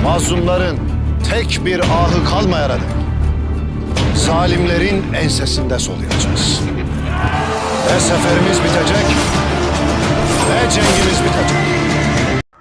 mazlumların tek bir ahı kalmayarak zalimlerin ensesinde soluyacağız. Ve seferimiz bitecek ve cengimiz bitecek.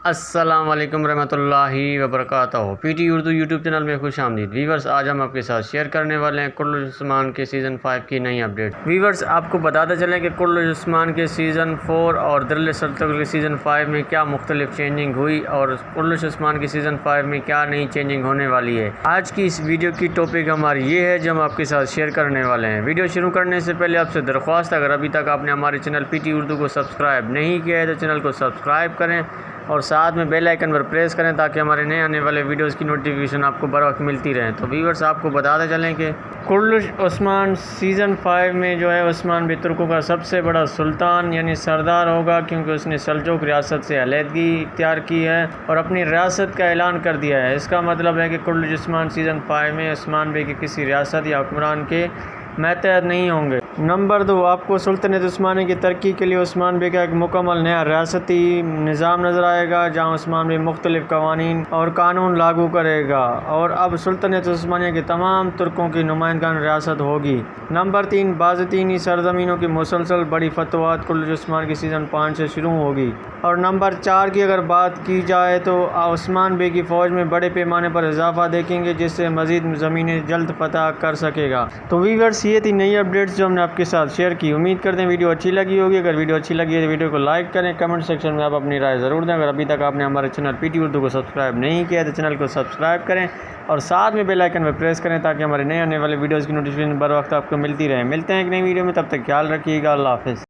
السلام علیکم رحمۃ اللہ وبرکاتہ۔ P T Urdu YouTube channel میں خوش آمدید۔ ویورز، آج ہم آپ کے ساتھ شیئر کرنے والے ہیں کرل عثمان کے سیزن 5 کی نئی اپڈیٹ۔ ویورز، آپ کو بتاتے چلیں کہ کرل عثمان کے سیزن 4 اور درل سلطنت کے سیزن 5 میں کیا مختلف چینجنگ ہوئی اور کرل عثمان کے سیزن 5 میں کیا نئی چینجنگ ہونے والی ہے۔ آج کی اس ویڈیو کی ٹاپک ہماری یہ ہے جو ہم آپ کے ساتھ شیئر کرنے والے ہیں۔ ویڈیو شروع کرنے سے پہلے آپ سے درخواست ہے، اگر ابھی تک آپ نے ہمارے چینل پی ٹی اردو کو سبسکرائب نہیں کیا ہے تو چینل کو سبسکرائب کریں اور ساتھ میں بیل آئیکن پر پریس کریں تاکہ ہمارے نئے آنے والے ویڈیوز کی نوٹیفیکیشن آپ کو بر وقت ملتی رہیں۔ تو ویورز، آپ کو بتاتے چلیں کہ کرل عثمان سیزن 5 میں جو ہے عثمان بن ترکوں کا سب سے بڑا سلطان یعنی سردار ہوگا، کیونکہ اس نے سلجوق ریاست سے علیحدگی اختیار کی ہے اور اپنی ریاست کا اعلان کر دیا ہے۔ اس کا مطلب ہے کہ کرل عثمان سیزن 5 میں عثمان بے کے کسی ریاست یا حکمران کے ماتحت نہیں ہوں گے۔ نمبر 2، آپ کو سلطنت عثمانی کی ترقی کے لیے عثمان بے کا ایک مکمل نیا ریاستی نظام نظر آئے گا، جہاں عثمان بے مختلف قوانین اور قانون لاگو کرے گا اور اب سلطنت عثمانیہ کے تمام ترکوں کی نمائندگان ریاست ہوگی۔ نمبر 3، بازنطینی سرزمینوں کی مسلسل بڑی فتوحات کرل عثمان کی سیزن 5 سے شروع ہوگی۔ اور نمبر 4 کی اگر بات کی جائے تو عثمان بے کی فوج میں بڑے پیمانے پر اضافہ دیکھیں گے، جس سے مزید زمینیں جلد فتح کر سکے گا۔ تو ویورز، یہ تھی نئی اپڈیٹس جو ہم نے آپ کے ساتھ شیئر کی۔ امید کرتے ہیں ویڈیو اچھی لگی ہوگی۔ اگر ویڈیو اچھی لگی ہے تو ویڈیو کو لائک کریں، کمنٹ سیکشن میں آپ اپنی رائے ضرور دیں۔ اگر ابھی تک آپ نے ہمارے چینل پی ٹی اردو کو سبسکرائب نہیں کیا تو چینل کو سبسکرائب کریں اور ساتھ میں بیل آئیکن پر پریس کریں تاکہ ہمارے نئے آنے والے ویڈیوز کی نوٹیفیکیشن بر وقت آپ کو ملتی رہے۔ ملتے ہیں ایک نئی ویڈیو میں، تب تک خیال رکھیے گا۔ اللہ حافظ۔